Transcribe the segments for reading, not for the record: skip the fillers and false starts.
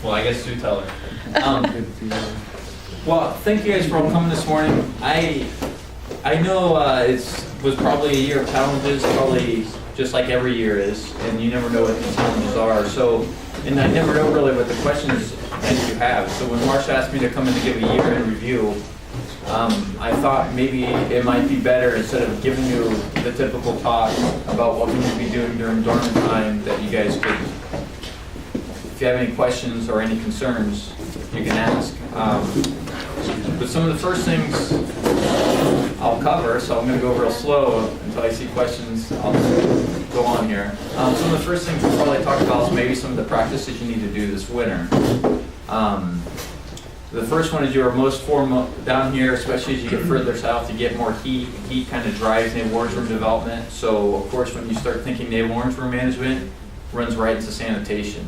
Well, I guess do tell her. Well, thank you guys for all coming this morning. I know it was probably a year of challenges, probably just like every year is, and you never know what the challenges are. So, and I never know really what the questions that you have. So when Marcia asked me to come in to give a year in review, I thought maybe it might be better, instead of giving you the typical talk about what we need to be doing during dormant time, that you guys could, if you have any questions or any concerns, you can ask. But some of the first things I'll cover, so I'm going to go real slow until I see questions. I'll just go on here. Some of the first things we'll probably talk about is maybe some of the practices you need to do this winter. The first one is your most formal down here, especially as you get further south, you get more heat. Heat kind of drives navel orangeworm development. So, of course, when you start thinking navel orangeworm management, runs right into sanitation.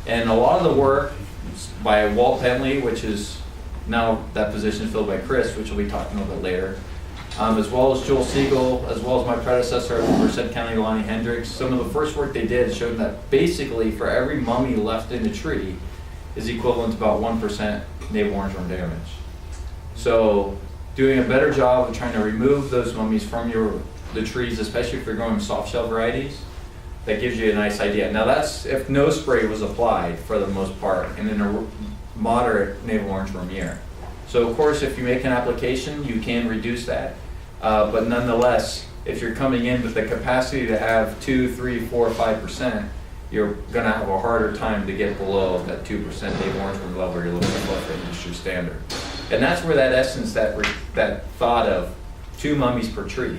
And a lot of the work by Walt Penley, which is now that position filled by Chris, which we'll be talking a little bit later, as well as Joel Siegel, as well as my predecessor at Merced County, Lonnie Hendricks. Some of the first work they did showed that basically for every mummy left in a tree is equivalent to about 1% navel orangeworm damage. So doing a better job of trying to remove those mummies from the trees, especially if you're growing soft shell varieties, that gives you a nice idea. Now that's if no spray was applied for the most part, and in a moderate navel orangeworm year. So of course, if you make an application, you can reduce that. But nonetheless, if you're coming in with the capacity to have 2, 3, 4, 5%, you're going to have a harder time to get below that 2% navel orangeworm level you're looking above the industry standard. And that's where that essence, that thought of 2 mummies per tree.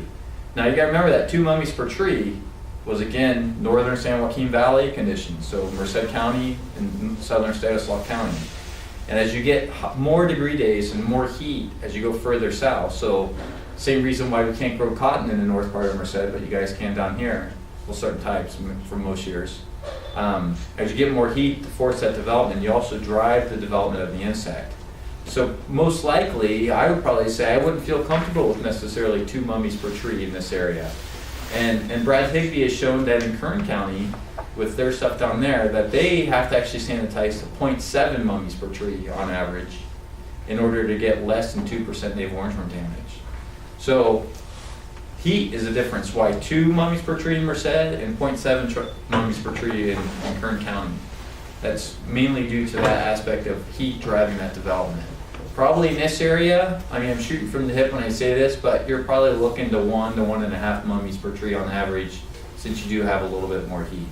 Now you got to remember that 2 mummies per tree was, again, northern San Joaquin Valley conditions, so Merced County and southern Stanislaus County. And as you get more degree days and more heat as you go further south, so same reason why we can't grow cotton in the north part of Merced, but you guys can down here, well, certain types for most years. As you get more heat to force that development, you also drive the development of the insect. So most likely, I would probably say I wouldn't feel comfortable with necessarily 2 mummies per tree in this area. And Brad Higby has shown that in Kern County, with their stuff down there, that they have to actually sanitize to 0.7 mummies per tree on average in order to get less than 2% navel orangeworm damage. So heat is a difference. Why 2 mummies per tree in Merced and 0.7 mummies per tree in Kern County? That's mainly due to that aspect of heat driving that development. Probably in this area, I mean, I'm shooting from the hip when I say this, but you're probably looking to 1 to 1.5 mummies per tree on average, since you do have a little bit more heat.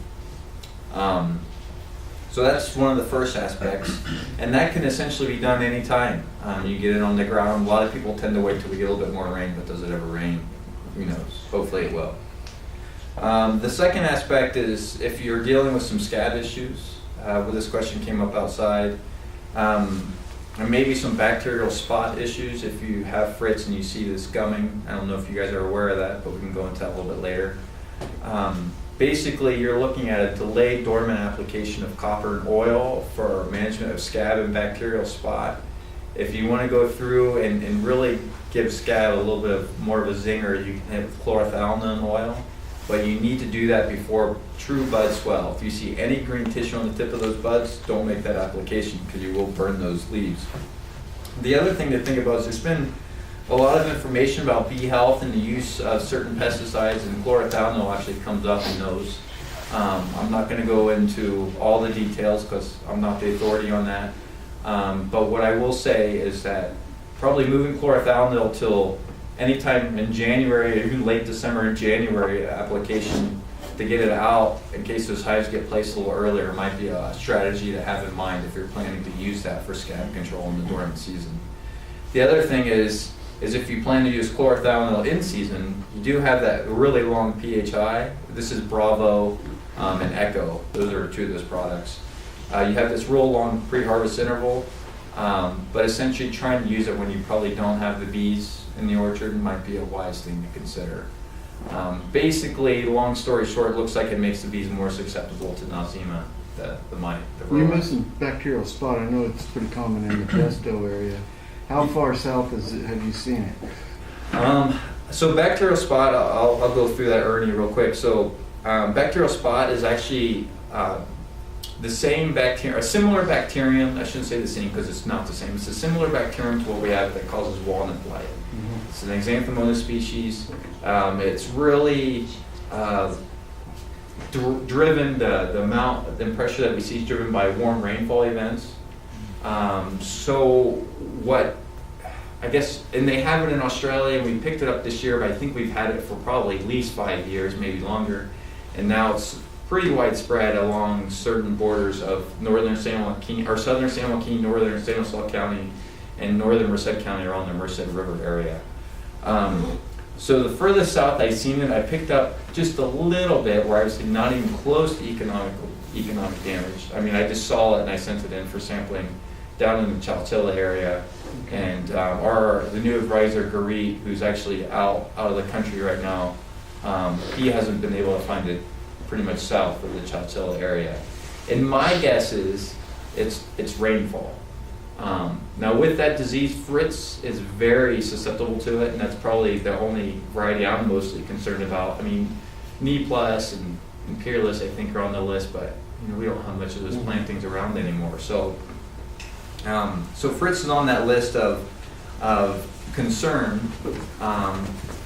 So that's one of the first aspects, and that can essentially be done anytime. You get it on the ground. A lot of people tend to wait till we get a little bit more rain, but does it ever rain? Who knows? Hopefully it will. The second aspect is if you're dealing with some scab issues. Well, this question came up outside. And maybe some bacterial spot issues if you have fritz and you see this gumming. I don't know if you guys are aware of that, but we can go into that a little bit later. Basically, you're looking at a delayed dormant application of copper and oil for management of scab and bacterial spot. If you want to go through and really give scab a little bit more of a zinger, you can have chlorothalonil oil, but you need to do that before true bud swell. If you see any green tissue on the tip of those buds, don't make that application because you will burn those leaves. The other thing to think about is there's been a lot of information about bee health and the use of certain pesticides, and chlorothalonil actually comes up in those. I'm not going to go into all the details because I'm not the authority on that. But what I will say is that probably moving chlorothalonil till anytime in January, or even late December and January application to get it out in case those hives get placed a little earlier might be a strategy to have in mind if you're planning to use that for scab control in the dormant season. The other thing is if you plan to use chlorothalonil in season, you do have that really long PHI. This is Bravo and Echo. Those are 2 of those products. You have this real long pre-harvest interval, but essentially trying to use it when you probably don't have the bees in the orchard might be a wise thing to consider. Basically, long story short, it looks like it makes the bees more susceptible to nosema, the mite. You mentioned bacterial spot. I know it's pretty common in the Pesto area. How far south have you seen it? So bacterial spot, I'll go through that, Ernie, real quick. So bacterial spot is actually the same bacterium, a similar bacterium, I shouldn't say the same because it's not the same, it's a similar bacterium to what we have that causes walnut blight. It's an Xanthomonas species. It's really driven, the pressure that we see is driven by warm rainfall events. So what, I guess, and they have it in Australia, and we picked it up this year, but I think we've had it for probably at least 5 years, maybe longer. And now it's pretty widespread along certain borders of northern San Joaquin, or southern San Joaquin, northern San Joaquin County, and northern Merced County around the Merced River area. So the furthest south I've seen it, I picked up just a little bit, where I was not even close to economic damage. I mean, I just saw it and I sent it in for sampling down in the Chowchilla area. And the new advisor, Garit, who's actually out of the country right now, he hasn't been able to find it pretty much south of the Chowchilla area. And my guess is it's rainfall. Now with that disease, Fritz is very susceptible to it, and that's probably the only variety I'm mostly concerned about. I mean, Knee Plus and Peerless, I think, are on the list, but we don't have much of those plantings around anymore. So Fritz is on that list of concern,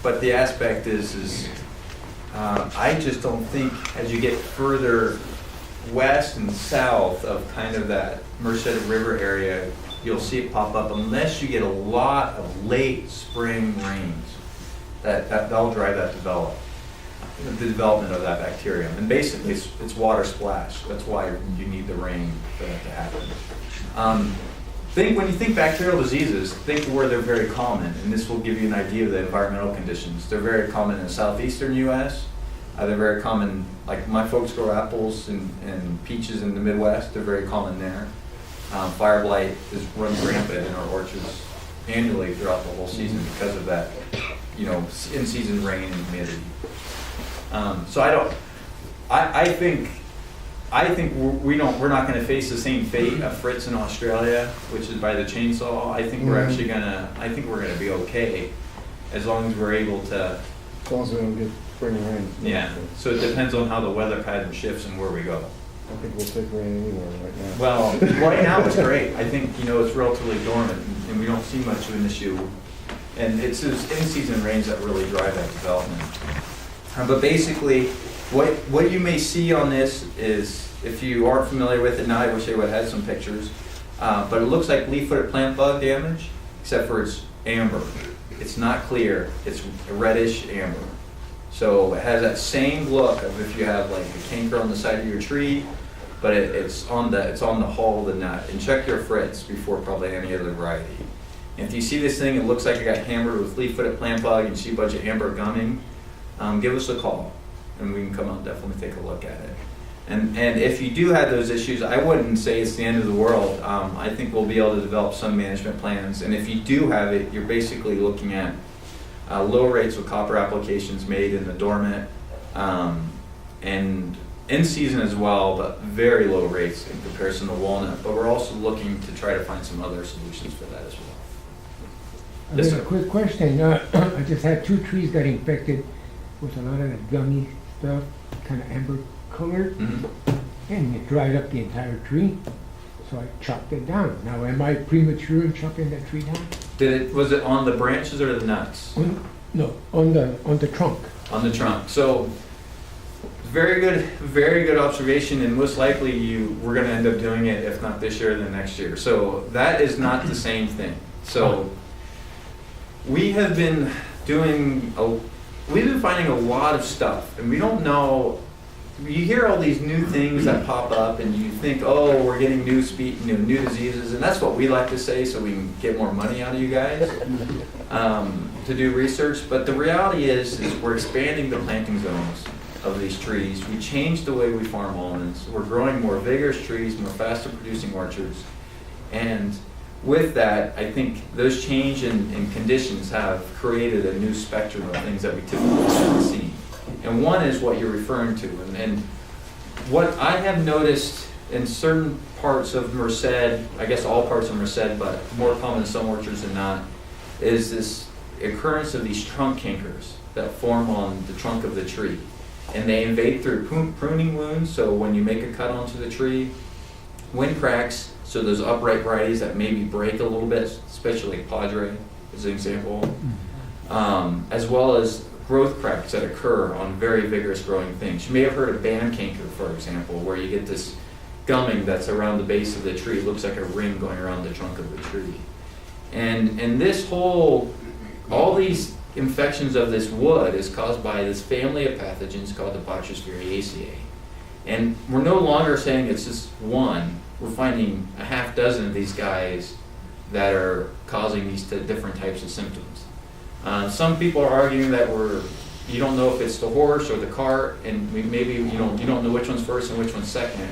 but the aspect is I just don't think as you get further west and south of kind of that Merced River area, you'll see it pop up unless you get a lot of late spring rains. That'll drive the development of that bacterium. And basically it's water splash. That's why you need the rain for that to happen. When you think bacterial diseases, think where they're very common, and this will give you an idea of the environmental conditions. They're very common in the southeastern U.S. They're very common, like my folks grow apples and peaches in the Midwest. They're very common there. Fire blight runs rampant in our orchards annually throughout the whole season because of that, in-season rain and humidity. I think we're not going to face the same fate of Fritz in Australia, which is by the chainsaw. I think we're actually we're gonna be okay, as long as we're able to. As long as we don't get spring rain. Yeah. So it depends on how the weather pattern shifts and where we go. I think we'll take rain anywhere right now. Well, right now it's great. I think it's relatively dormant, and we don't see much of an issue. And it's those in-season rains that really drive that development. But basically, what you may see on this is, if you aren't familiar with it now, I wish I would have had some pictures, but it looks like leaf-footed plant bug damage, except for it's amber. It's not clear, it's reddish amber. So it has that same look of if you have like a canker on the side of your tree, but it's on the hull of the nut. And check your Fritz before probably any other variety. And if you see this thing, it looks like it got hammered with leaf-footed plant bug, and you see a bunch of amber gumming, give us a call, and we can come out and definitely take a look at it. And if you do have those issues, I wouldn't say it's the end of the world. I think we'll be able to develop some management plans. And if you do have it, you're basically looking at low rates of copper applications made in the Dormant, and in season as well, but very low rates in comparison to walnut. But we're also looking to try to find some other solutions for that as well. Yes, a quick question. I just had 2 trees got infected with a lot of that gummy stuff, kind of amber colored, and it dried up the entire tree. So I chopped it down. Now, am I premature in chopping that tree down? Was it on the branches or the nuts? No, on the trunk. On the trunk. So very good observation, and most likely we're going to end up doing it, if not this year, then next year. So that is not the same thing. So we have been finding a lot of stuff, and we don't know. You hear all these new things that pop up, and you think, oh, we're getting new diseases, and that's what we like to say, so we can get more money out of you guys to do research. But the reality is we're expanding the planting zones of these trees. We changed the way we farm almonds. We're growing more vigorous trees, more faster producing orchards, and with that, I think those change in conditions have created a new spectrum of things that we typically haven't seen. And one is what you're referring to. And what I have noticed in certain parts of Merced, I guess all parts of Merced, but more common in some orchards than not, is this occurrence of these trunk cankers that form on the trunk of the tree. And they invade through pruning wounds, so when you make a cut onto the tree, wind cracks, so those upright varieties that maybe break a little bit, especially like Padre as an example, as well as growth cracks that occur on very vigorous growing things. You may have heard of band canker, for example, where you get this gumming that's around the base of the tree. It looks like a ring going around the trunk of the tree. And this all these infections of this wood is caused by this family of pathogens called the Botrytis. And we're no longer saying it's just one. We're finding a half dozen of these guys that are causing these different types of symptoms. Some people are arguing that you don't know if it's the horse or the cart, and maybe you don't know which one's first and which one's second.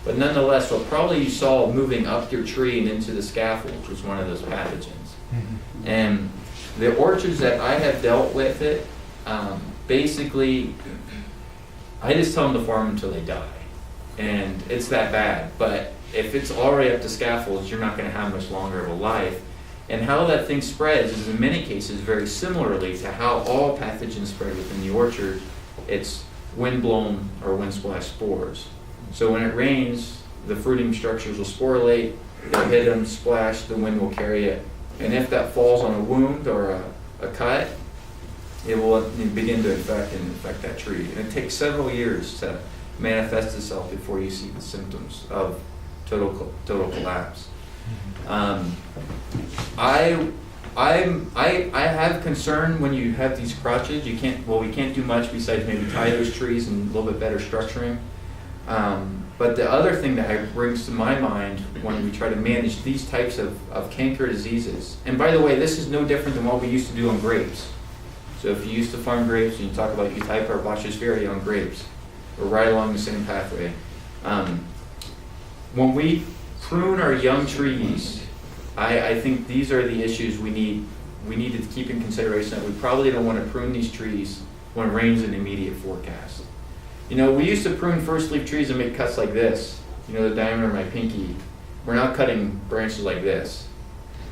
But nonetheless, what probably you saw moving up your tree and into the scaffold was one of those pathogens. Mm-hmm. And the orchards that I have dealt with it, basically, I just tell them to farm until they die. And it's that bad. But if it's already up to scaffolds, you're not going to have much longer of a life. And how that thing spreads is in many cases very similarly to how all pathogens spread within the orchard. It's wind-blown or wind-splashed spores. So when it rains, the fruiting structures will sporulate, they'll hit them, splash, the wind will carry it. And if that falls on a wound or a cut, it will begin to infect that tree. And it takes several years to manifest itself before you see the symptoms of total collapse. I have concern when you have these crotches. We can't do much besides maybe tie those trees and a little bit better structuring. But the other thing that brings to my mind when we try to manage these types of canker diseases, and by the way, this is no different than what we used to do on grapes. So if you used to farm grapes and you talk about Eutypa or Botrytis on grapes, we're right along the same pathway. When we prune our young trees, I think these are the issues we need to keep in consideration, that we probably don't want to prune these trees when rain's an immediate forecast. We used to prune first leaf trees and make cuts like this, the diameter of my pinky. We're now cutting branches like this.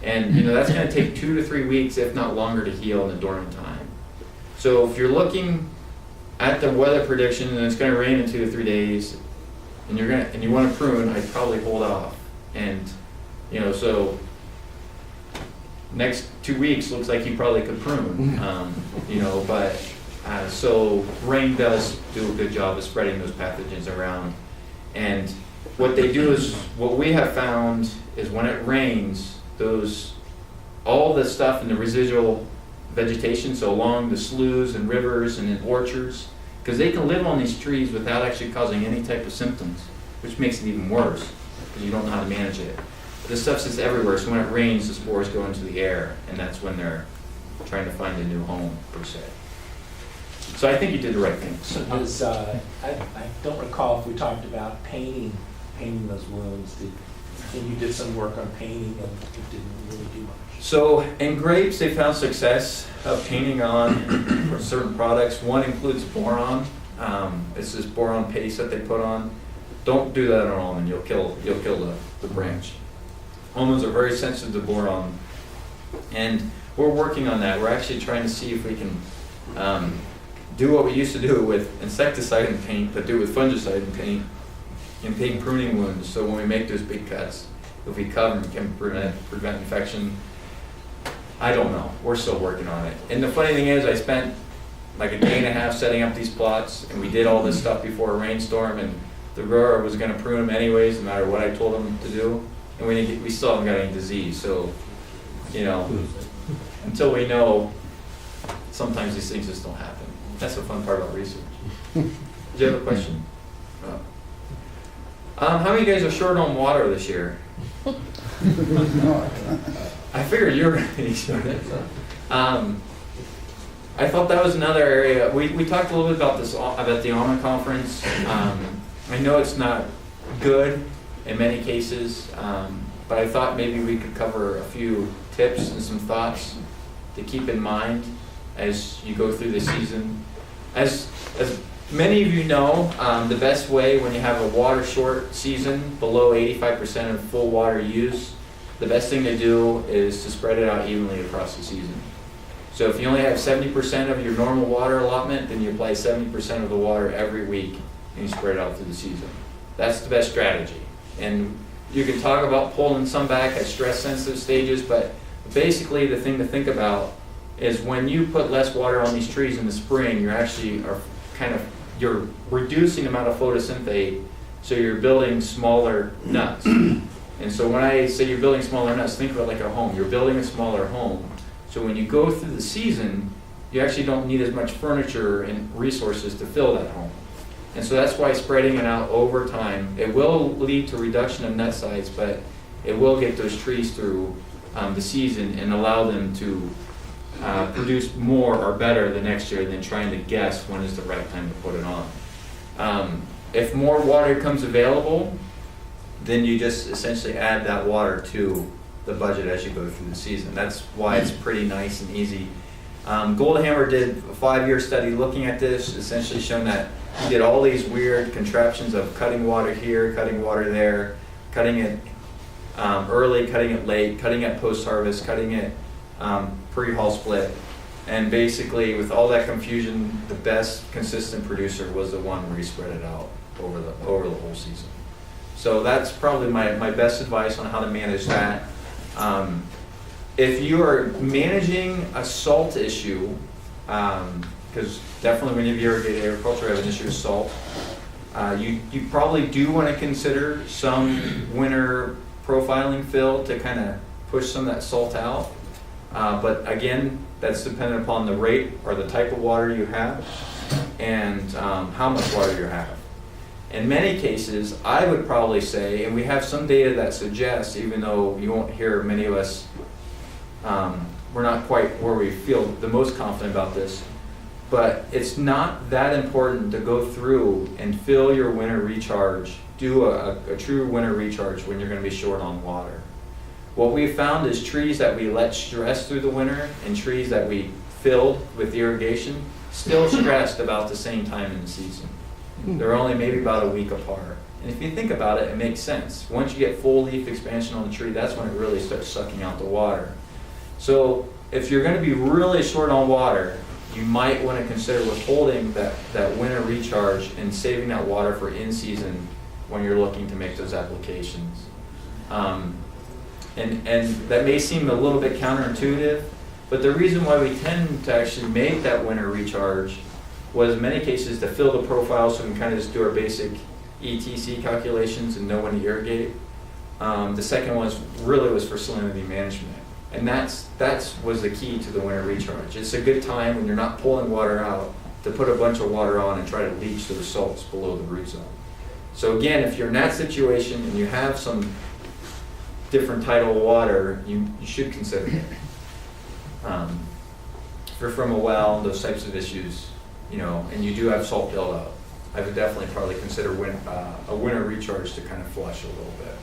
And that's going to take 2 to 3 weeks, if not longer, to heal in the dormant time. So if you're looking at the weather prediction and it's going to rain in 2 to 3 days, and you want to prune, I'd probably hold off. And so next 2 weeks looks like you probably could prune, so rain does do a good job of spreading those pathogens around. And what they do is, what we have found is when it rains, all the stuff in the residual vegetation, so along the sloughs and rivers and in orchards, because they can live on these trees without actually causing any type of symptoms, which makes it even worse because you don't know how to manage it. This stuff's just everywhere, so when it rains, the spores go into the air, and that's when they're trying to find a new home, per se. So I think you did the right thing. So I don't recall if we talked about painting those wounds. And you did some work on painting, and it didn't really do much. So in grapes, they found success of painting on certain products. One includes boron. It's this boron paste that they put on. Don't do that on almond. You'll kill the branch. Almonds are very sensitive to boron, and we're working on that. We're actually trying to see if we can do what we used to do with insecticide and paint, but do it with fungicide and paint pruning wounds. So when we make those big cuts, if we cover them, can prevent infection. I don't know. We're still working on it. And the funny thing is, I spent like a day and a half setting up these plots, and we did all this stuff before a rainstorm, and the grower was going to prune them anyways, no matter what I told him to do. And we still haven't got any disease. So, until we know, sometimes these things just don't happen. That's the fun part about research. Did you have a question? How many of you guys are short on water this year? I figured you were going to be short. I thought that was another area. We talked a little bit about this about the Almond conference. I know it's not good in many cases, but I thought maybe we could cover a few tips and some thoughts to keep in mind as you go through the season. As many of you know, the best way when you have a water short season, below 85% of full water use, the best thing to do is to spread it out evenly across the season. So if you only have 70% of your normal water allotment, then you apply 70% of the water every week and you spread it out through the season. That's the best strategy. And You can talk about pulling some back at stress sensitive stages, but basically the thing to think about is when you put less water on these trees in the spring, you're reducing the amount of photosynthate, so you're building smaller nuts. And so when I say you're building smaller nuts, think of it like a home. You're building a smaller home. So when you go through the season, you actually don't need as much furniture and resources to fill that home. And so that's why spreading it out over time, it will lead to reduction of nut size, but it will get those trees through the season and allow them to produce more or better the next year than trying to guess when is the right time to put it on. If more water comes available, then you just essentially add that water to the budget as you go through the season. That's why it's pretty nice and easy. Goldhammer did a 5-year study looking at this, essentially showing that he did all these weird contraptions of cutting water here, cutting water there, cutting it early, cutting it late, cutting it post-harvest, cutting it pre-haul split. And basically, with all that confusion, the best consistent producer was the one where he spread it out over the whole season. So that's probably my best advice on how to manage that. If you are managing a salt issue, because definitely when you irrigate agriculture, you have an issue with salt, you probably do want to consider some winter profiling fill to kind of push some of that salt out. But again, that's dependent upon the rate or the type of water you have and how much water you have. In many cases, I would probably say, and we have some data that suggests, even though you won't hear many of us, we're not quite where we feel the most confident about this, but it's not that important to go through and fill your winter recharge, do a true winter recharge when you're going to be short on water. What we've found is trees that we let stress through the winter and trees that we filled with irrigation still stressed about the same time in the season. They're only maybe about a week apart. And if you think about it, it makes sense. Once you get full leaf expansion on the tree, that's when it really starts sucking out the water. So if you're going to be really short on water, you might want to consider withholding that winter recharge and saving that water for in-season when you're looking to make those applications. And that may seem a little bit counterintuitive, but the reason why we tend to actually make that winter recharge was in many cases to fill the profile so we can kind of just do our basic ETC calculations and know when to irrigate. The second one was for salinity management. And that's was the key to the winter recharge. It's a good time when you're not pulling water out to put a bunch of water on and try to leach those salts below the root zone. So again, if you're in that situation and you have some different tidal water, you should consider it. If you're from a well and those types of issues, and you do have salt buildup, I would definitely probably consider a winter recharge to kind of flush a little bit.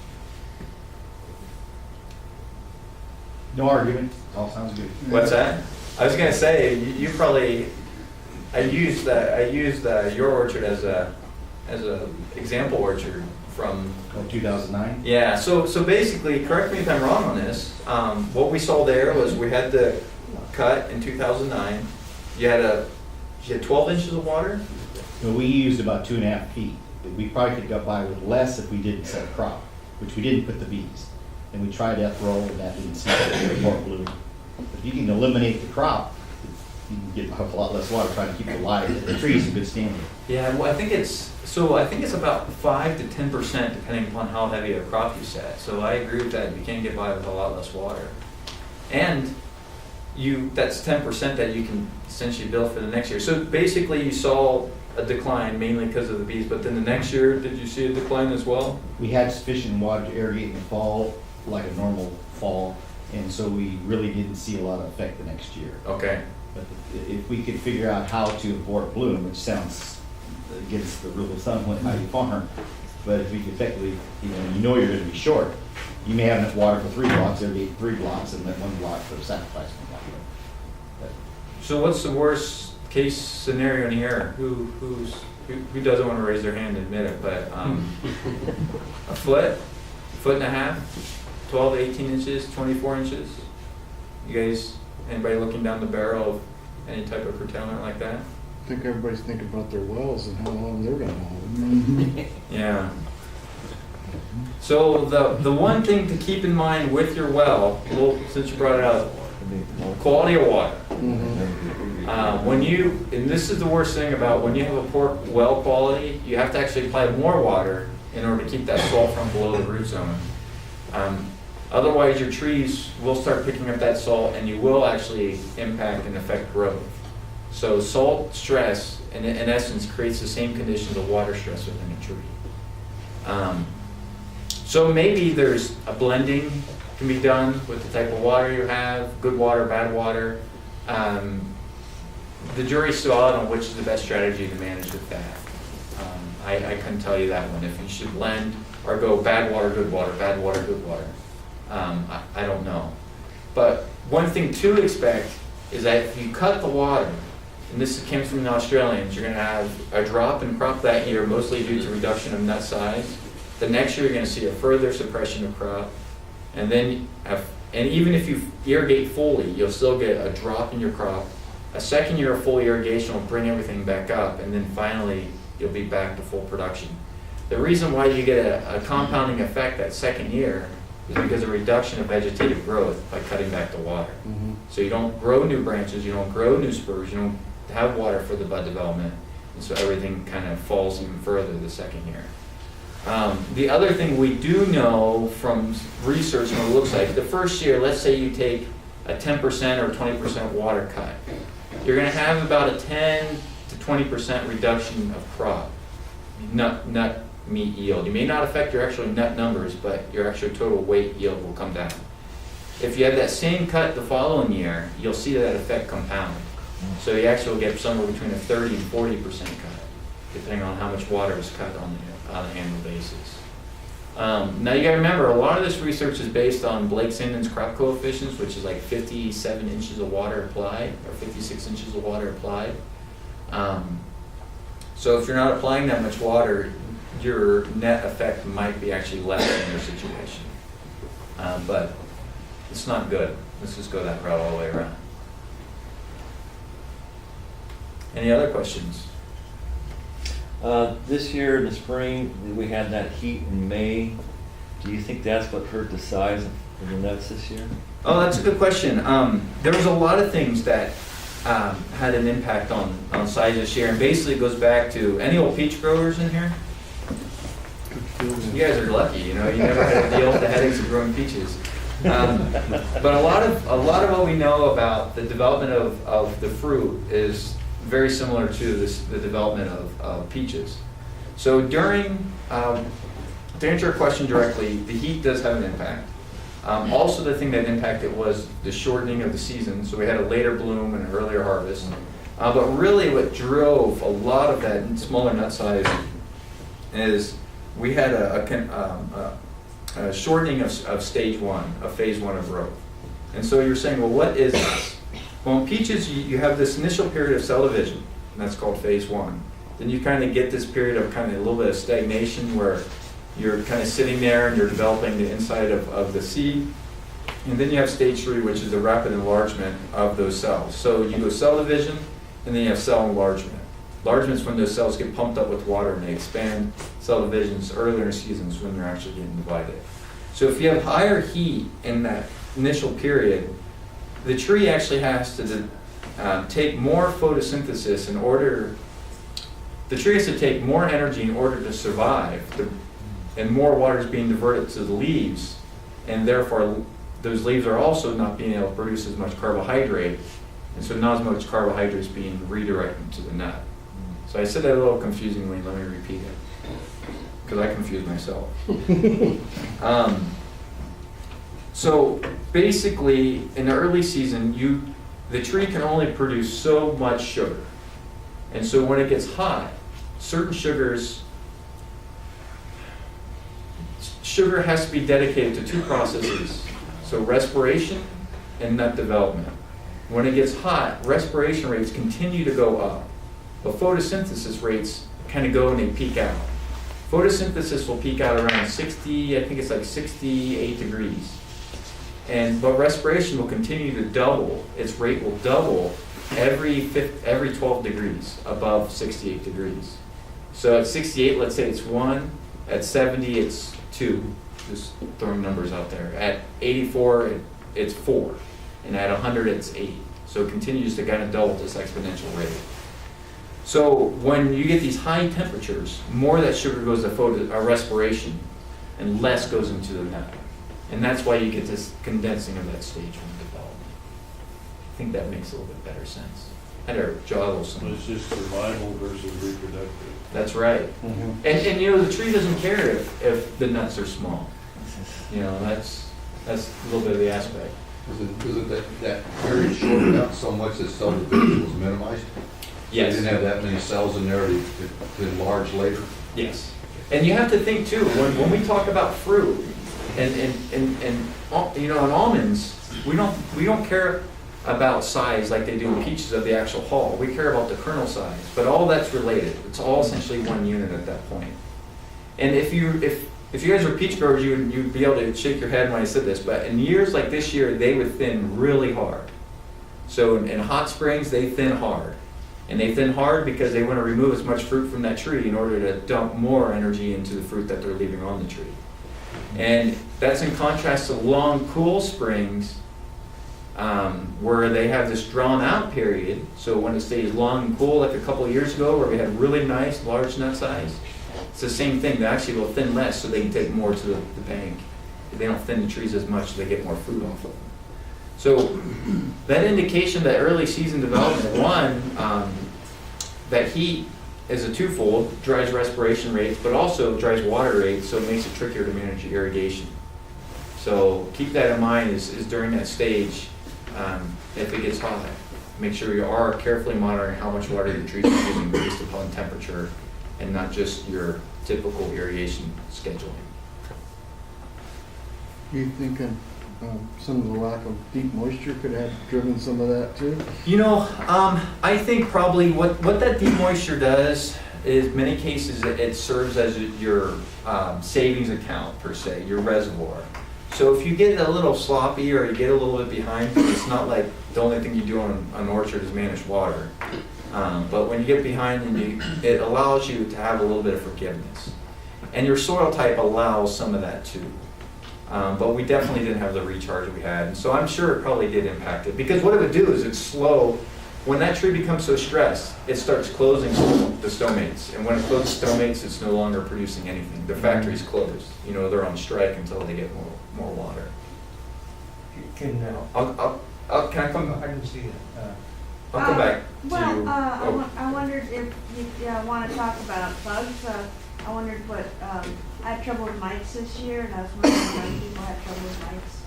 No argument, all sounds good. What's that? I was gonna say you probably. I used your orchard as a example orchard from 2009? Yeah. So basically, correct me if I'm wrong on this. What we saw there was we had the cut in 2009. You had 12 inches of water. No, we used about 2.5 feet. We probably could get by with less if we didn't set a crop, which we didn't put the bees. And we tried F-roll, and that didn't seem to report bloom. If you can eliminate the crop, you can get a lot less water trying to keep it alive. The trees in good standing. Yeah, well, I think it's about 5 to 10% depending upon how heavy a crop you set. So I agree with that. You can get by with a lot less water, and that's 10% that you can essentially build for the next year. So basically, you saw a decline mainly because of the bees, but then the next year, did you see a decline as well? We had sufficient water to irrigate in the fall, like a normal fall, and so we really didn't see a lot of effect the next year. Okay. But if we could figure out how to abort bloom, which sounds against the rule of thumb with how you farm, but if we could effectively, you're going to be short, you may have enough water for 3 blocks, irrigate 3 blocks, and then 1 block for sacrifice 1 block. So what's the worst case scenario in here? Who doesn't want to raise their hand and admit it? But a foot and a half, 12 to 18 inches, 24 inches. You guys, anybody looking down the barrel of any type of curtailment like that? I think everybody's thinking about their wells and how long they're gonna hold. Yeah. So the one thing to keep in mind with your well, well, since you brought it up, quality of water. When you, and this is the worst thing about when you have a poor well quality, you have to actually apply more water in order to keep that salt from below the root zone. Otherwise, your trees will start picking up that salt and you will actually impact and affect growth. So salt stress, in essence, creates the same conditions of water stress within a tree. So maybe there's a blending can be done with the type of water you have, good water, bad water. The jury's still out on which is the best strategy to manage with that. I couldn't tell you that one, if you should blend or go bad water, good water, bad water, good water. I don't know. But one thing to expect is that if you cut the water, and this came from the Australians, you're going to have a drop in crop that year, mostly due to reduction of nut size. The next year, you're going to see a further suppression of crop. And then, and even if you irrigate fully, you'll still get a drop in your crop. A second year of full irrigation will bring everything back up, and then finally, you'll be back to full production. The reason why you get a compounding effect that second year is because of reduction of vegetative growth by cutting back the water. Mm-hmm. So you don't grow new branches, you don't grow new spurs, you don't have water for the bud development, and so everything kind of falls even further the second year. The other thing we do know from research, what it looks like, the first year, let's say you take a 10% or 20% water cut, you're going to have about a 10 to 20% reduction of crop, nut meat yield. You may not affect your actual nut numbers, but your actual total weight yield will come down. If you have that same cut the following year, you'll see that effect compound. So you actually will get somewhere between a 30 and 40% cut, depending on how much water is cut on an annual basis. Now you got to remember, a lot of this research is based on Blake Sandin's crop coefficients, which is like 57 inches of water applied, or 56 inches of water applied. So if you're not applying that much water, your net effect might be actually less in your situation. But it's not good. Let's just go that route all the way around. Any other questions? This year in the spring, we had that heat in May. Do you think that's what hurt the size of the nuts this year? Oh, that's a good question. There was a lot of things that had an impact on size this year, and basically it goes back to any old peach growers in here. You guys are lucky, you never had to deal with the headaches of growing peaches. But a lot of what we know about the development of the fruit is very similar to the development of peaches. So to answer your question directly, the heat does have an impact. Also, the thing that impacted was the shortening of the season. So we had a later bloom and an earlier harvest. But really what drove a lot of that smaller nut size is we had a shortening of stage one, of phase one of growth. And so you're saying, well, what is this? Well, in peaches, you have this initial period of cell division, and that's called phase one. Then you kind of get this period of kind of a little bit of stagnation where you're kind of sitting there and you're developing the inside of the seed. And then you have stage three, which is the rapid enlargement of those cells. So you go cell division, and then you have cell enlargement. Enlargement is when those cells get pumped up with water and they expand. Cell divisions earlier in seasons when they're actually getting divided. So if you have higher heat in that initial period, the tree actually has to take more photosynthesis in order, the tree has to take more energy in order to survive, and more water is being diverted to the leaves, and therefore those leaves are also not being able to produce as much carbohydrate, and so not as much carbohydrate is being redirected to the nut. So I said that a little confusingly, let me repeat it, because I confused myself. So basically, in the early season, the tree can only produce so much sugar. And so when it gets hot, certain sugar has to be dedicated to two processes. So respiration and nut development. When it gets hot, respiration rates continue to go up, but photosynthesis rates kind of go and they peak out. Photosynthesis will peak out around 60, I think it's like 68 degrees. But respiration will continue to double. Its rate will double every 12 degrees above 68 degrees. So at 68, let's say it's 1. At 70, it's 2, just throwing numbers out there. At 84, it's 4. And at 100, it's 8. So it continues to kind of double this exponential rate. So when you get these high temperatures, more of that sugar goes to respiration and less goes into the nut. And that's why you get this condensing of that stage 1 development. I think that makes a little bit better sense. I had to draw a little So some. it's just survival versus reproductive. That's right. And you know, the tree doesn't care if the nuts are small. You know, that's a little bit of the aspect. Is it that period shortened out so much that cell division was minimized? Yes. You didn't have that many cells in there to enlarge later? Yes. And you have to think too, when we talk about fruit and you know, in almonds, we don't care about size like they do in peaches of the actual hull. We care about the kernel size, but all that's related. It's all essentially one unit at that point. And if you guys were peach growers, you'd be able to shake your head when I said this, but in years like this year, they would thin really hard. So in hot springs, they thin hard. And they thin hard because they want to remove as much fruit from that tree in order to dump more energy into the fruit that they're leaving on the tree. And that's in contrast to long, cool springs where they have this drawn out period. So when it stays long and cool, like a couple of years ago where we had really nice, large nut size, it's the same thing. They actually will thin less so they can take more to the bank. They don't thin the trees as much, so they get more fruit off of them. So that indication that early season development, one, that heat is a twofold, drives respiration rates, but also drives water rates, so it makes it trickier to manage your irrigation. So keep that in mind is during that stage, if it gets hot, make sure you are carefully monitoring how much water your trees are using based upon temperature and not just your typical irrigation scheduling. You thinking some of the lack of deep moisture could have driven some of that too? You know, I think probably what that deep moisture does is many cases it serves as your savings account per se, your reservoir. So if you get a little sloppy or you get a little bit behind, it's not like the only thing you do on an orchard is manage water. But when you get behind, and it allows you to have a little bit of forgiveness. And your soil type allows some of that too. But we definitely didn't have the recharge we had. And so I'm sure it probably did impact it. Because what it would do is it's slow. When that tree becomes so stressed, it starts closing the stomates. And when it closes stomates, it's no longer producing anything. The factory's closed. You know, they're on strike until they get more water. Can Can I come? I didn't see it. I'll come back to Well, you. I wondered if you want to talk about bugs. I wondered what, I had trouble with mites this year, and I was wondering why people had trouble with mites.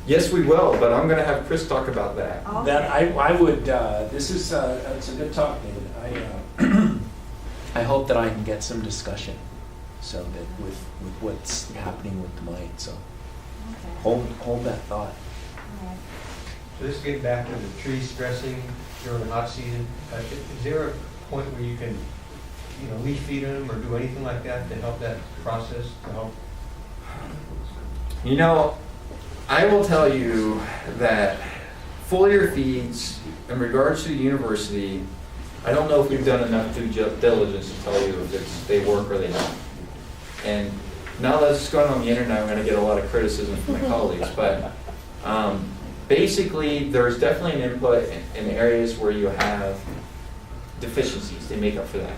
Yes, we will, but I'm going to have Chris talk about that. Okay. That I would, this is, it's a good talk, David. I hope that I can get some discussion so that with what's happening with the mite, so Okay. hold that thought. All right. So this getting back to the tree stressing during the hot season, is there a point where you can, leaf feed them or do anything like that to help that process, to help? You know, I will tell you that foliar feeds, in regards to the university, I don't know if we've done enough due diligence to tell you if they work or they don't. And now that it's going on the internet, I'm going to get a lot of criticism from my colleagues, but basically there's definitely an input in areas where you have deficiencies. They make up for that.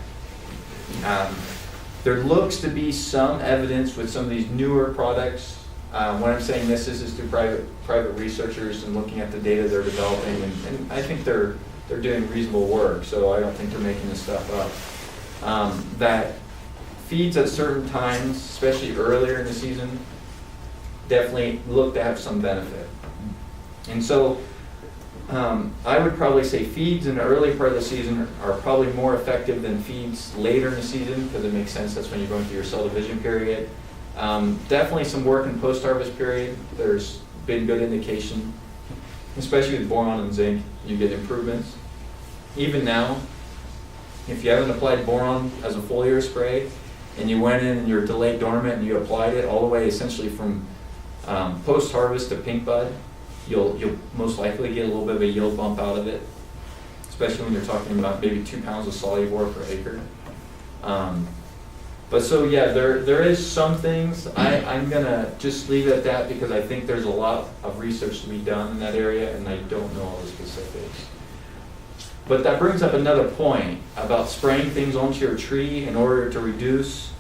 There looks to be some evidence with some of these newer products. When I'm saying this is through private researchers and looking at the data they're developing, and I think they're doing reasonable work, so I don't think they're making this stuff up. That feeds at certain times, especially earlier in the season, definitely look to have some benefit. And so I would probably say feeds in the early part of the season are probably more effective than feeds later in the season, because it makes sense, that's when you're going through your cell division period. Definitely some work in post-harvest period. There's been good indication, especially with boron and zinc, you get improvements. Even now, if you haven't applied boron as a foliar spray, and you went in and you're delayed dormant and you applied it all the way essentially from post-harvest to pink bud, you'll most likely get a little bit of a yield bump out of it, especially when you're talking about maybe 2 pounds of solubor per acre. But so, yeah, there is some things, I'm gonna just leave it at that because I think there's a lot of research to be done in that area and I don't know all the specifics. But that brings up another point about spraying things onto your tree in order to reduce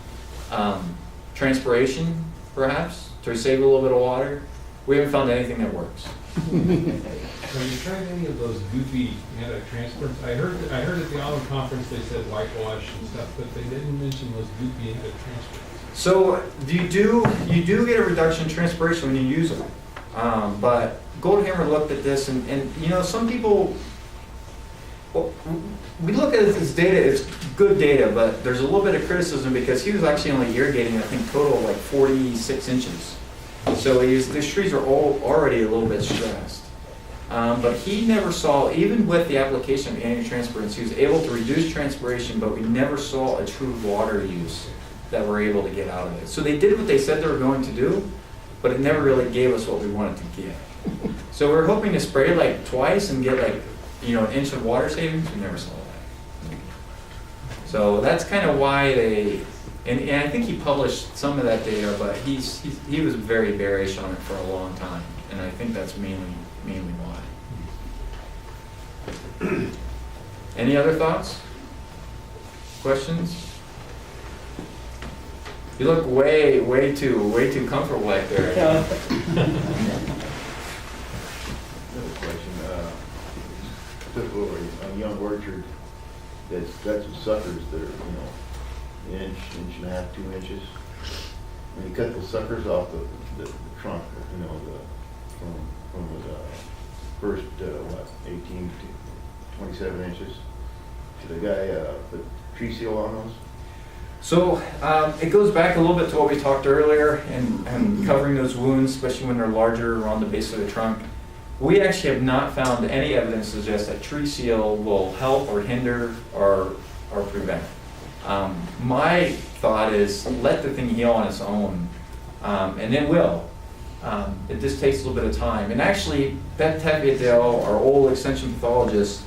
transpiration, perhaps, to save a little bit of water. We haven't found anything that works. Have you tried any of those goofy anti-transpirants? I heard at the Almond conference they said whitewash and stuff, but they didn't mention those goofy anti-transpirants. So you do get a reduction in transpiration when you use them. But Goldhammer looked at this and you know, some people, well, we look at it as data, it's good data, but there's a little bit of criticism because he was actually only irrigating, I think, total like 46 inches. So these trees are all already a little bit stressed. But he never saw, even with the application of anti-transpirants, he was able to reduce transpiration, but we never saw a true water use that we're able to get out of it. So they did what they said they were going to do, but it never really gave us what we wanted to get. So we're hoping to spray like twice and get like, you know, an inch of water savings. We never saw that. So that's kind of why they, and I think he published some of that data, but he was very bearish on it for a long time, and I think that's mainly why. Any other thoughts? Questions? You look way too comfortable back there. Another question, took over a young orchard that's got some suckers that are, inch and a half, 2 inches. When you cut those suckers off the trunk, from the first, 18 to 27 inches, should the guy put tree seal on those? So it goes back a little bit to what we talked earlier and covering those wounds, especially when they're larger around the base of the trunk. We actually have not found any evidence to suggest that tree seal will help or hinder or prevent. My thought is let the thing heal on its own, and it will. It just takes a little bit of time. And actually, Beth Teviadale, our old extension pathologist,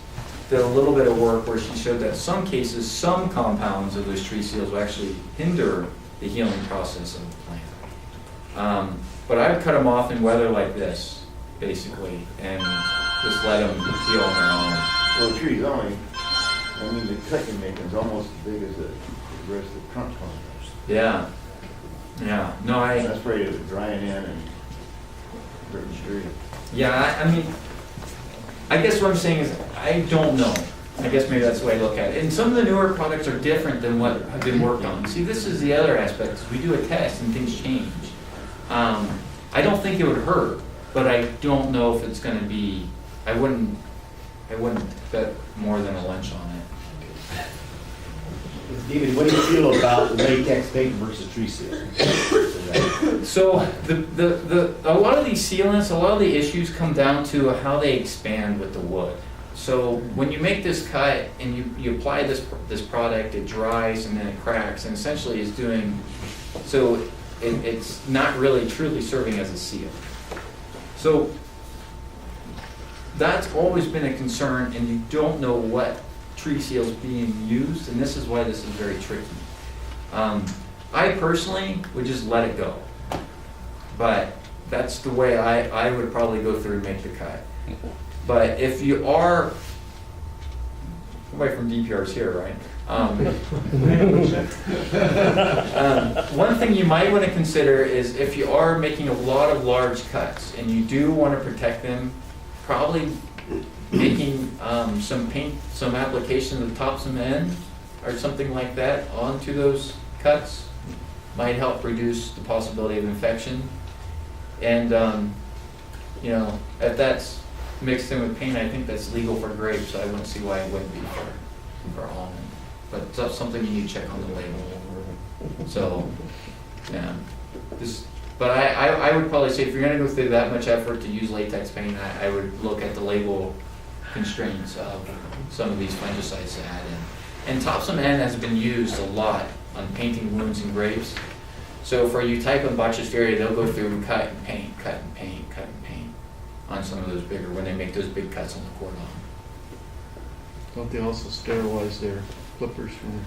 did a little bit of work where she showed that in some cases, some compounds of those tree seals will actually hinder the healing process of the plant. But I would cut them off in weather like this, basically, and just let them heal on their own. Well, the tree's only, the cut you're making is almost as big as the rest of the trunk contours. Yeah. No, That's afraid of it drying in and hurting the tree. Yeah, I guess what I'm saying is, I don't know. I guess maybe that's the way I look at it. And some of the newer products are different than what have been worked on. See, this is the other aspect. Is we do a test and things change. I don't think it would hurt, but I don't know if it's going to be. I wouldn't bet more than a lunch on it. David, what do you feel about latex paint versus tree seal? So a lot of these sealants, a lot of the issues come down to how they expand with the wood. So when you make this cut and you apply this product, it dries and then it cracks and essentially is doing, so it's not really truly serving as a seal. So that's always been a concern, and you don't know what tree seal is being used, and this is why this is very tricky. I personally would just let it go, but that's the way I would probably go through and make the cut. But if you are, somebody from DPR is here, right? One thing you might want to consider is if you are making a lot of large cuts and you do want to protect them, probably making some application of the topsum end or something like that onto those cuts might help reduce the possibility of infection. And if that's mixed in with paint, I think that's legal for grapes, so I wouldn't see why it wouldn't be for almond. But that's something you need to check on the label. So, yeah. But I would probably say if you're going to go through that much effort to use latex paint, I would look at the label constraints of some of these fungicides to add in. And topsum N has been used a lot on painting wounds in grapes. So for Eutype and Botchiferi, they'll go through and cut and paint on some of those bigger, when they make those big cuts on the cordon. Don't they also sterilize their clippers from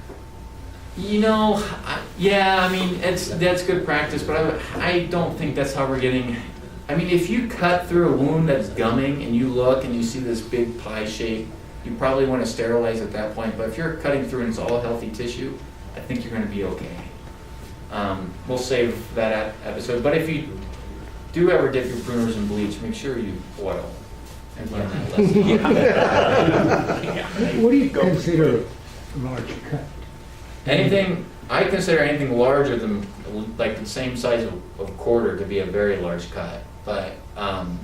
Yeah, I mean, that's good practice, but I don't think that's how we're getting. I mean, if you cut through a wound that's gumming and you look and you see this big pie shape, you probably want to sterilize at that point. But if you're cutting through and it's all healthy tissue, I think you're going to be okay. We'll save that episode. But if you do ever dip your pruners in bleach, make sure you oil and learn that lesson. What do you consider a large cut? I consider anything larger than like the same size of quarter to be a very large cut. But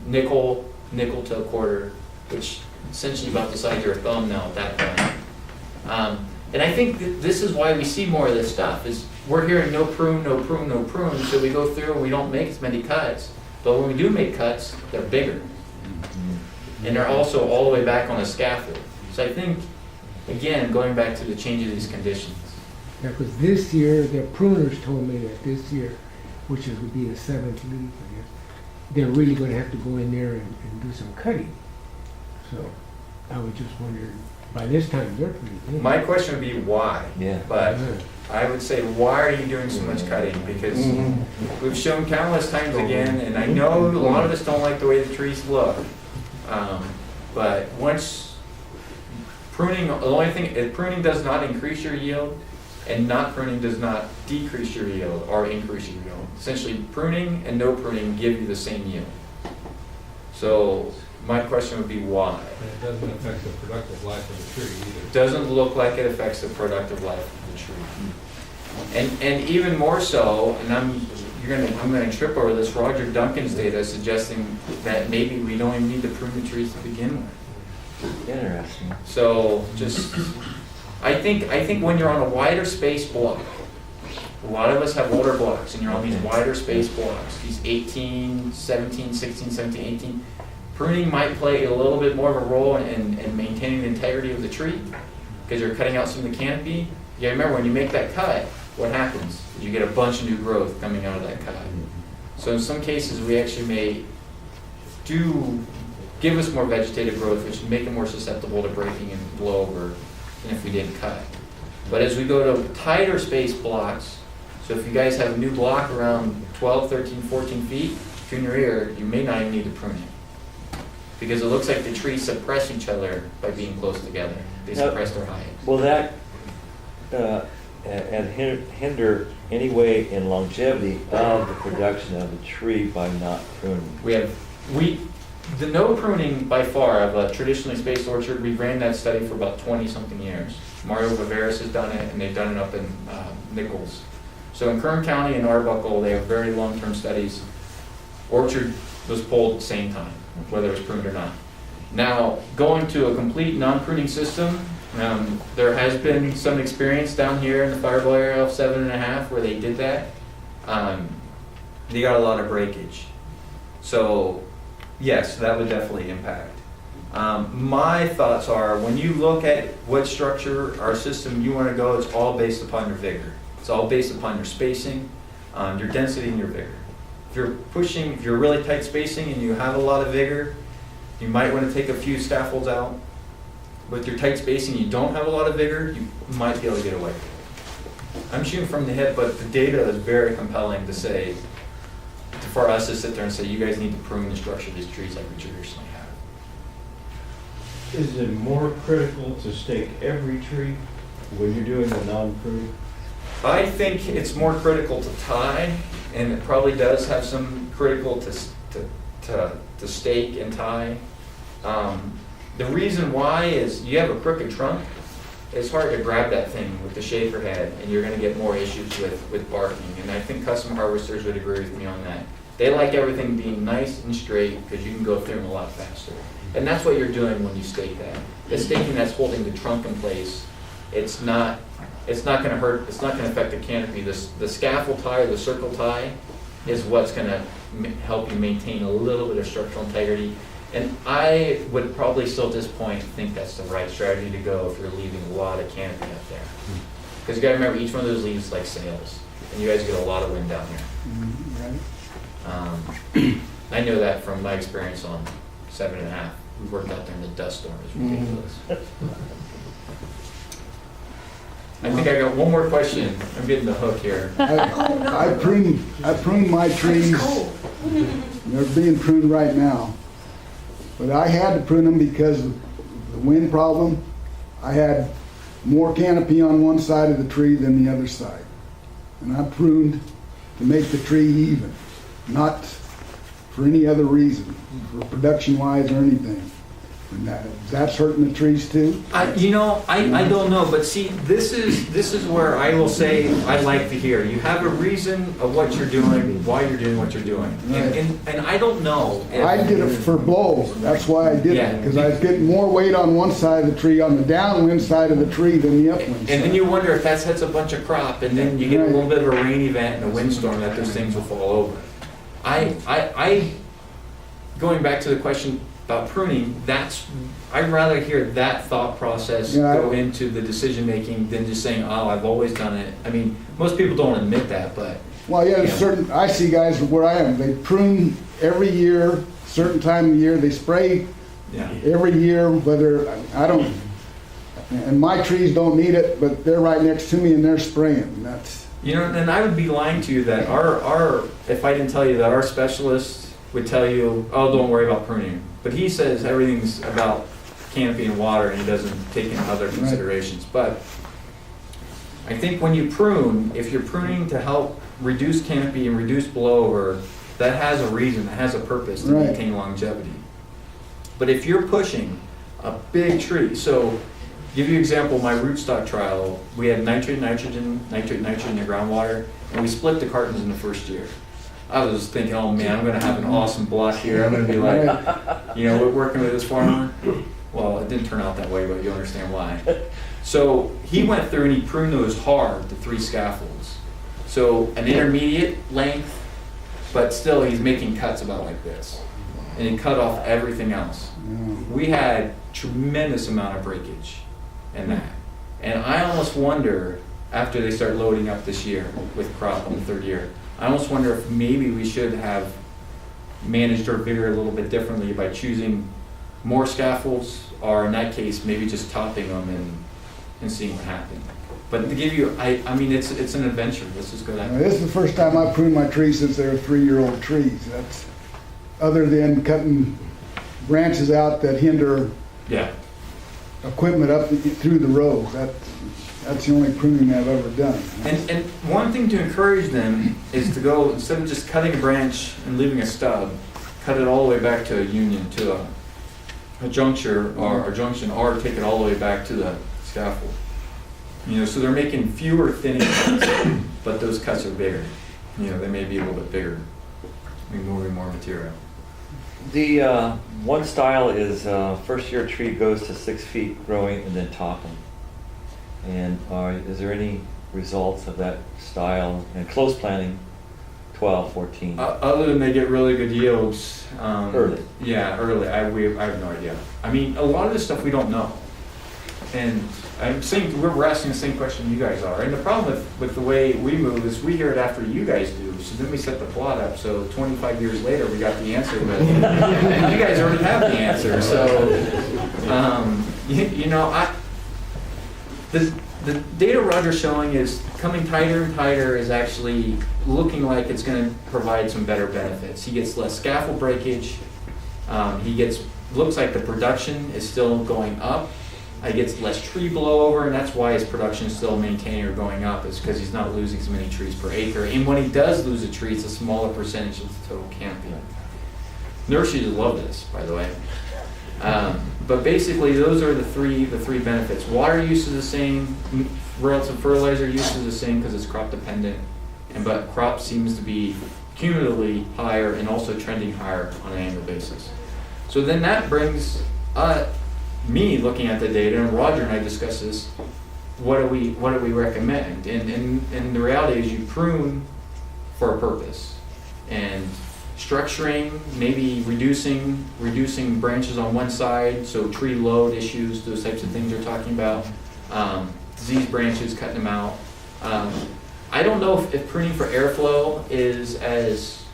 nickel to a quarter, which essentially about the size of your thumb now at that point. And I think this is why we see more of this stuff, is we're hearing no prune, no prune, no prune, so we go through and we don't make as many cuts. But when we do make cuts, they're bigger. And they're also all the way back on the scaffold. So I think, again, going back to the change of these conditions. Yeah, because this year, the pruners told me that this year, which would be the 7th leaf, I guess, they're really going to have to go in there and do some cutting. So I was just wondering, by this time, they're pretty big. My question would be why? Yeah. But I would say, why are you doing so much cutting? Because we've shown countless times again, and I know a lot of us don't like the way the trees look. But once pruning, the only thing, pruning does not increase your yield, and not pruning does not decrease your yield or increase your yield. Essentially, pruning and no pruning give you the same yield. So my question would be why? And it doesn't affect the productive life of the tree either. It doesn't look like it affects the productive life of the tree. And even more so, and I'm going to trip over this, Roger Duncan's data suggesting that maybe we don't even need to prune the trees to begin with. Interesting. So just, I think when you're on a wider space block, a lot of us have older blocks, and you're on these wider space blocks, these 18, 17, 16, 17, 18, pruning might play a little bit more of a role in maintaining the integrity of the tree, because you're cutting out some of the canopy. You gotta remember, when you make that cut, what happens? You get a bunch of new growth coming out of that cut. So in some cases, we actually may give us more vegetative growth, which make it more susceptible to breaking and blow over than if we didn't cut. But as we go to tighter space blocks, so if you guys have a new block around 12, 13, 14 feet, tune your ear, you may not even need to prune it. Because it looks like the trees suppress each other by being close together. They suppress their height. Will that hinder any way in longevity of the production of the tree by not pruning? The no pruning by far of a traditionally spaced orchard, we ran that study for about 20-something years. Mario Viveras has done it, and they've done it up in Nichols. So in Kern County and Arbuckle, they have very long-term studies. Orchard was pulled at the same time, whether it was pruned or not. Now, going to a complete non-pruning system, there has been some experience down here in the Fireball area of 7.5 where they did that. They got a lot of breakage. So, yes, that would definitely impact. My thoughts are, when you look at what structure or system you want to go, it's all based upon your vigor. It's all based upon your spacing, your density, and your vigor. If you're really tight spacing and you have a lot of vigor, you might want to take a few scaffolds out. With your tight spacing, you don't have a lot of vigor, you might be able to get away with it. I'm shooting from the hip, but the data is very compelling to say, for us to sit there and say, you guys need to prune the structure of these trees like we traditionally have. Is it more critical to stake every tree when you're doing a non-prune? I think it's more critical to tie, and it probably does have some critical to stake and tie. The reason why is you have a crooked trunk, it's hard to grab that thing with the shaker head, and you're going to get more issues with barking. And I think custom harvesters would agree with me on that. They like everything being nice and straight because you can go through them a lot faster. And that's what you're doing when you stake that. The staking that's holding the trunk in place, it's not going to hurt, it's not going to affect the canopy. The scaffold tie or the circle tie is what's going to help you maintain a little bit of structural integrity. And I would probably still at this point think that's the right strategy to go if you're leaving a lot of canopy up there. Because you got to remember, each one of those leaves is like sails, and you guys get a lot of wind down here. I know that from my experience on 7.5. We worked out there in the dust storm. It was ridiculous. I think I got one more question. I'm getting the hook here. I prune my trees. They're being pruned right now. But I had to prune them because of the wind problem. I had more canopy on one side of the tree than the other side. And I pruned to make the tree even, not for any other reason, for production-wise or anything. And that's hurting the trees too? I don't know, but see, this is where I will say I like to hear. You have a reason of what you're doing, why you're doing what you're doing. And I don't know. I did it for blows. That's why I did it, because I was getting more weight on one side of the tree, on the downwind side of the tree than the upwind side. And then you wonder if that sets a bunch of crop, and then you get a little bit of a rain event and a windstorm that those things will fall over. Going back to the question about pruning, I'd rather hear that thought process go into the decision making than just saying, "Oh, I've always done it." I mean, most people don't admit that, but well, yeah, certain. I see guys where I am. They prune every year, certain time of year. They spray every year. Whether I don't, and my trees don't need it, but they're right next to me and they're spraying. That's and I would be lying to you that our if I didn't tell you that our specialist would tell you, "Oh, don't worry about pruning." But he says everything's about canopy and water, and he doesn't take into other considerations. But I think when you prune, if you're pruning to help reduce canopy and reduce blowover, that has a reason, that has a purpose to maintain longevity. But if you're pushing a big tree, so give you an example, my rootstock trial, we had nitrate, nitrogen in the groundwater, and we split the cartons in the first year. I was thinking, oh man, I'm going to have an awesome block here. I'm going to be like, we're working with this farmer. Well, it didn't turn out that way, but you understand why. So he went through and he pruned those hard, the 3 scaffolds. So an intermediate length, but still he's making cuts about like this. And he cut off everything else. We had tremendous amount of breakage in that. And I almost wonder, after they start loading up this year with crop on the 3rd year, I almost wonder if maybe we should have managed our vigor a little bit differently by choosing more scaffolds, or in that case, maybe just topping them and seeing what happened. But to give you, I mean, it's an adventure. Let's just go that way. This is the first time I've pruned my trees since they were 3-year-old trees. That's other than cutting branches out that hinder equipment up through the rows. That's the only pruning I've ever done. And one thing to encourage them is to go, instead of just cutting a branch and leaving a stub, cut it all the way back to a union, to a juncture or a junction, or take it all the way back to the scaffold. So they're making fewer thinning cuts, but those cuts are bigger. They may be a little bit bigger, removing more material. The one style is first year tree goes to 6 feet growing and then topping. And is there any results of that style? And close planting, 12, 14. Other than they get really good yields. Early. Yeah, early. I have no idea. I mean, a lot of this stuff we don't know. And we're asking the same question you guys are. And the problem with the way we move is we hear it after you guys do. So then we set the plot up. So 25 years later, we got the answer. But you guys already have the answer. So, the data Roger's showing is coming tighter and tighter, is actually looking like it's going to provide some better benefits. He gets less scaffold breakage. Looks like the production is still going up. He gets less tree blowover, and that's why his production is still maintaining or going up, is because he's not losing so many trees per acre. And when he does lose a tree, it's a smaller percentage of the total canopy. Nurseries love this, by the way. But basically, those are the three benefits. Water use is the same. Relative fertilizer use is the same because it's crop dependent. But crop seems to be cumulatively higher and also trending higher on an annual basis. So then that brings me looking at the data, and Roger and I discussed this. What do we recommend? And the reality is you prune for a purpose. And structuring, maybe reducing branches on one side, so tree load issues, those types of things you're talking about. Diseased branches, cutting them out. I don't know if pruning for airflow is as,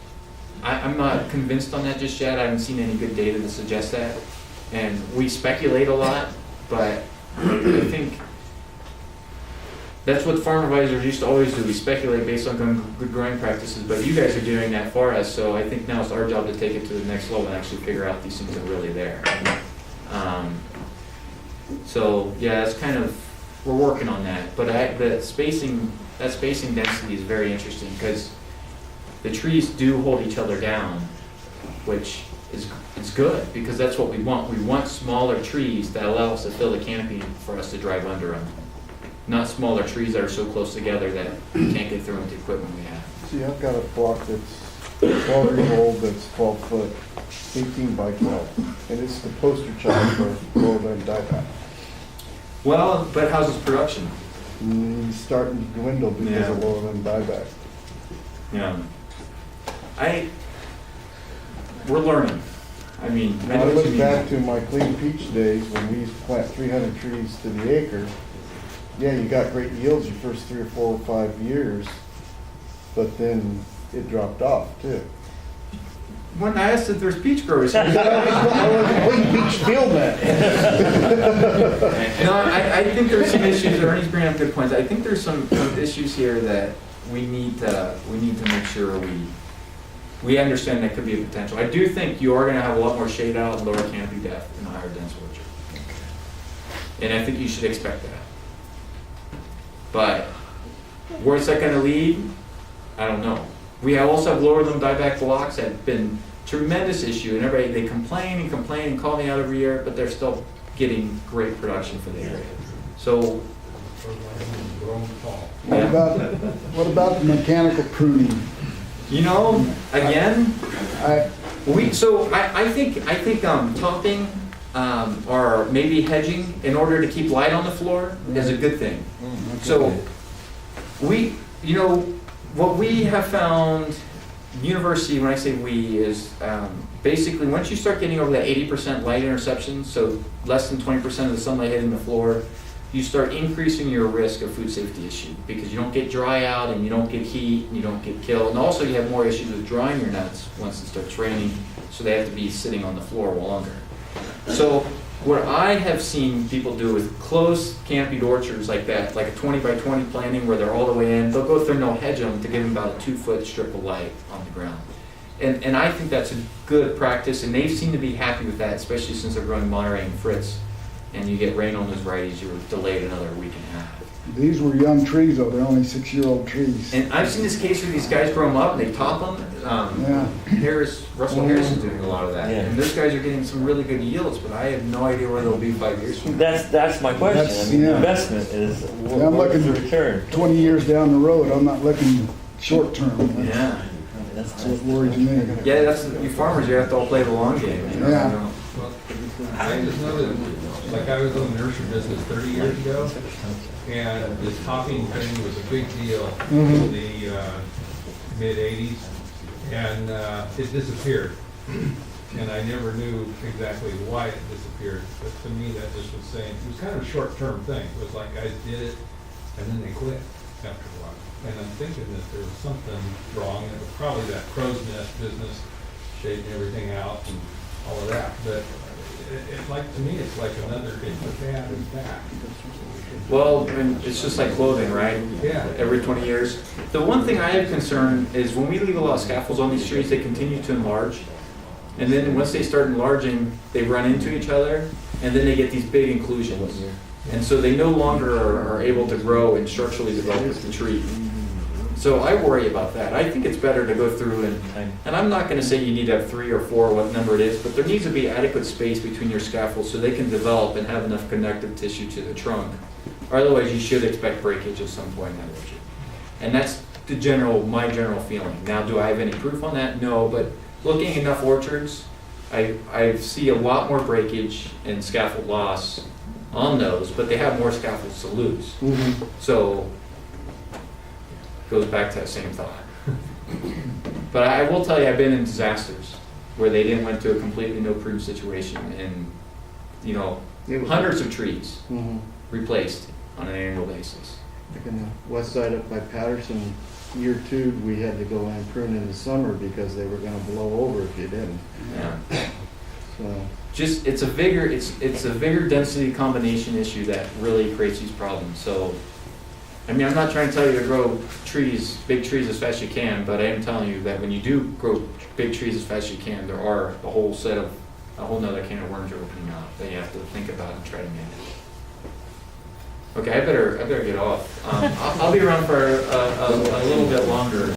I'm not convinced on that just yet. I haven't seen any good data to suggest that. And we speculate a lot, but I think That's what farm advisors used to always do. We speculate based on good growing practices, but you guys are doing that for us, so I think now it's our job to take it to the next level and actually figure out these things are really there. So yeah, that's kind of, we're working on that. But that spacing density is very interesting because the trees do hold each other down, which is good because that's what we want. We want smaller trees that allow us to fill the canopy for us to drive under them. Not smaller trees that are so close together that we can't get through with the equipment we have. See, I've got a block that's 12 years old, that's 12 foot, 18 by 12, and it's the poster child for lower limb dieback. Well, but how's its production? He's starting to dwindle because of lower limb dieback. Yeah. We're learning. I mean, I I know what you look mean. back to my clean peach days when we used to plant 300 trees to the acre. Yeah, you got great yields your first 3 or 4 or 5 years, but then it dropped off too. When I asked if there's peach growers, I was clean peach field man. no, I think there's some issues. Ernie's bringing up good points. I think there's some issues here that we need to make sure we understand that could be a potential. I do think you are going to have a lot more shade out and lower canopy depth in a higher dense orchard, and I think you should expect that. But where's that going to lead? I don't know. We also have lower limb dieback blocks that have been a tremendous issue, and everybody, they complain and call me out every year, but they're still getting great production for the area. So, What about the mechanical pruning? you know, again, I, I think topping or maybe hedging in order to keep light on the floor is a good thing. So what we have found, university, when I say we, is basically once you start getting over that 80% light interception, so less than 20% of the sunlight hitting the floor, you start increasing your risk of food safety issue because you don't get dry out and you don't get heat and you don't get killed. And also you have more issues with drying your nuts once it starts raining, so they have to be sitting on the floor longer. So what I have seen people do with close canopied orchards like that, like a 20 by 20 planting where they're all the way in, they'll go through no hedge them to give them about a 2-foot strip of light on the ground. And I think that's a good practice, and they seem to be happy with that, especially since they're growing Monterey and Fritz, and you get rain on those varieties, you're delayed another week and a half. these were young trees though, they're only 6-year-old trees. And I've seen this case where these guys grow them up and they top them. Russell Harris is doing a lot of that. Yeah. And those guys are getting some really good yields, but I have no idea where they'll be 5 years from now. That's my question. That's- I mean, the yeah. investment is, Yeah, I'm what is the looking- return? 20 years down the road, I'm not looking short term. Yeah. That's That's what worries me. Yeah, that's, you farmers, you have to all play the long game. You know? Yeah. You know? Well, I just know that, like I was in the nursery business 30 years ago, and this topping thing was a big deal in the mid-'80s, and it disappeared. And I never knew exactly why it disappeared, but to me that just was saying, it was kind of a short-term thing. It was like guys did it, and then they quit after a while. And I'm thinking that there was something wrong, and it was probably that crow's nest business, shading everything out and all of that. But like, to me, it's like another, it's a fad is back. Well, and it's just like clothing, right? Yeah. Every 20 years. The one thing I have concern is when we leave a lot of scaffolds on these trees, they continue to enlarge. And then once they start enlarging, they run into each other, and then they get these big inclusions. And so they no longer are able to grow and structurally develop with the tree. So I worry about that. I think it's better to go through and I'm not going to say you need to have 3 or 4, what number it is, but there needs to be adequate space between your scaffolds so they can develop and have enough connective tissue to the trunk. Or otherwise you should expect breakage at some point in that orchard. And that's my general feeling. Now, do I have any proof on that? No, but looking at enough orchards, I see a lot more breakage and scaffold loss on those, but they have more scaffolds to lose. So goes back to that same thought. But I will tell you, I've been in disasters where they didn't went to a completely no prune situation, and hundreds of trees replaced on an annual basis. Like in the west side up by Patterson, year 2, we had to go and prune in the summer because they were going to blow over if you didn't. Yeah. So Just it's a vigor density combination issue that really creates these problems. So I mean, I'm not trying to tell you to grow trees, big trees as fast as you can, but I am telling you that when you do grow big trees as fast as you can, there are a whole nother can of worms you're opening up that you have to think about and try to manage. Okay, I better get off. I'll be around for a little bit longer.